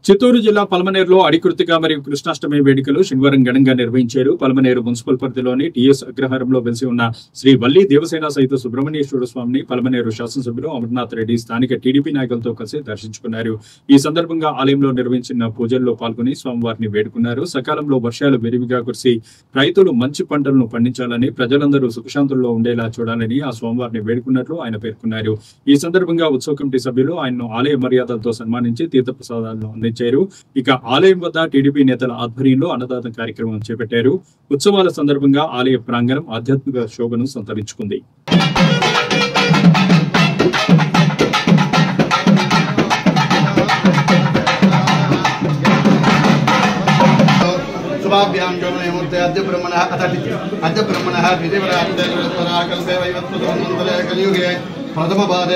చిత్తూరు జిల్లా పలమనేరులో అడికృతిక మరియు కృష్ణాష్టమి వేడుకలు శనివారం ఘనంగా నిర్వహించారు. పలమనేరు మున్సిపల్ పరిధిలోని టీఎస్ అగ్రహారంలో వెలిసి ఉన్న శ్రీ వల్లి దేవసేన సహిత సుబ్రహ్మణ్యేశ్వర స్వామిని పలమనేరు శాసనసభ్యులు అమర్నాథ్ రెడ్డి స్థానిక టీడీపీ నాయకులతో కలిసి దర్శించుకున్నారు. ఈ సందర్భంగా ఆలయంలో నిర్వహించిన పూజల్లో పాల్గొని స్వామివారిని వేడుకున్నారు. సకాలంలో వర్షాలు విరివిగా కురిసి రైతులు మంచి పంటలను పండించాలని, ప్రజలందరూ సుఖశాంతుల్లో ఉండేలా చూడాలని ఆ స్వామివారిని వేడుకున్నట్లు ఆయన పేర్కొన్నారు. ఈ సందర్భంగా ఉత్సవ కమిటీ సభ్యులు ఆయన్ను ఆలయ మర్యాదలతో సన్మానించి తీర్థప్రసాదాలను అందించారు. ఇక ఆలయం వద్ద టీడీపీ నేతల ఆధ్వర్యంలో అన్నదాన కార్యక్రమం చేపట్టారు. ఉత్సవాల సందర్భంగా ఆలయ ప్రాంగణం ఆధ్యాత్మిక శోభను సంతరించుకుంది. प्रथम बारे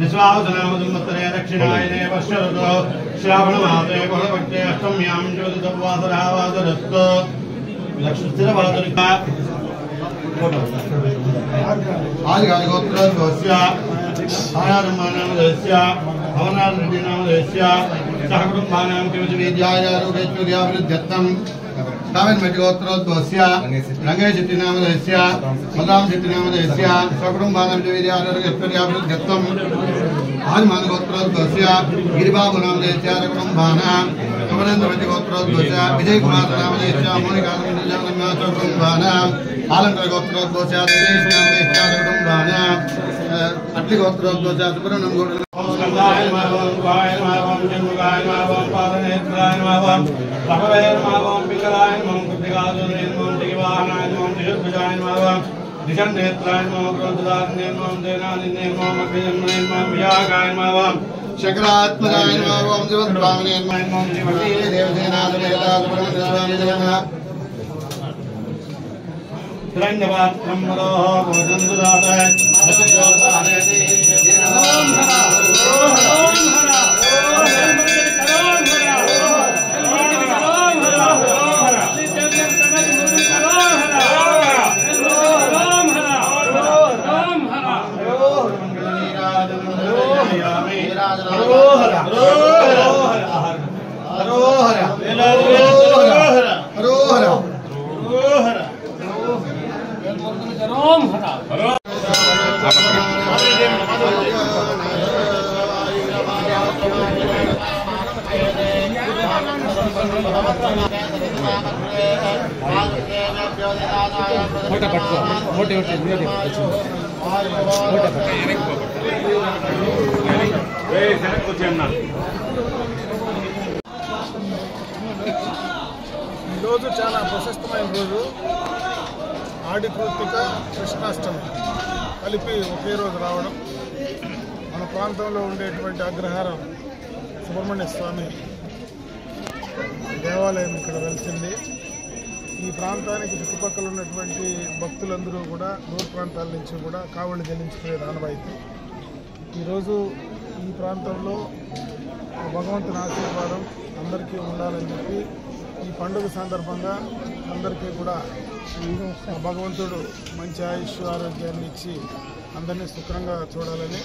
विश्वासनामदुम्मत्तरे दक्षिणायने वर्षऋतौ श्रावणमासे कुलभक्ते अष्टम्यां ज्योतिषवासरस्तु लक्ष्मीस्थिरवासरिका आदिगारिगोत्रस्य आयारम्मानामदस्य भवनाथरेड्डिनामदस्य सह कुटुम्बानां किमतिविद्यायारोग्यविद्याभिवृद्ध्यर्थं कावेन्मठिगोत्रोद्भवस्य रङ्गेशेट्टिनामदस्य मदांशेट्टिनामदस्य सकुटुम्बानां विद्याभिवृद्ध्यर्थं आदिमानगोत्रोद्भवस्य गिरिबाबुनामदस्य कुटुम्बानां कमलेन्द्रमठिगोत्रोद्भवस्य विजयकुमारनामदस्य मोनिकानामदस्य सकुटुम्बानां आलङ्करगोत्रोद्भवस्य दिनेशनामदस्य कुटुम्बानां अट्लिगोत्रोद्भवस्य सुब्रह्मण्यगौड ఈరోజు చాలా ప్రశస్తమైన రోజు. ఆడికృతిక కృష్ణాష్టమి కలిపి ఒకే రోజు రావడం, మన ప్రాంతంలో ఉండేటువంటి అగ్రహారం సుబ్రహ్మణ్య స్వామి దేవాలయం ఇక్కడ వెలిసింది. ఈ ప్రాంతానికి చుట్టుపక్కల ఉన్నటువంటి భక్తులందరూ కూడా దూర ప్రాంతాల నుంచి కూడా కావళ్ళు చెల్లించుకునే ఆనవాయితీ. ఈరోజు ఈ ప్రాంతంలో భగవంతుని ఆశీర్వాదం అందరికీ ఉండాలని చెప్పి ఈ పండుగ సందర్భంగా అందరికీ కూడా భగవంతుడు మంచి ఆయుష్ ఆరోగ్యాన్ని ఇచ్చి అందరినీ సుఖంగా చూడాలని,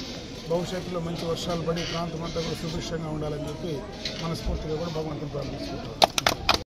భవిష్యత్తులో మంచి వర్షాలు పడి ప్రాంతం అంతా కూడా సుభిక్షంగా ఉండాలని చెప్పి మనస్ఫూర్తిగా కూడా భగవంతుని ప్రార్థిస్తున్నాం.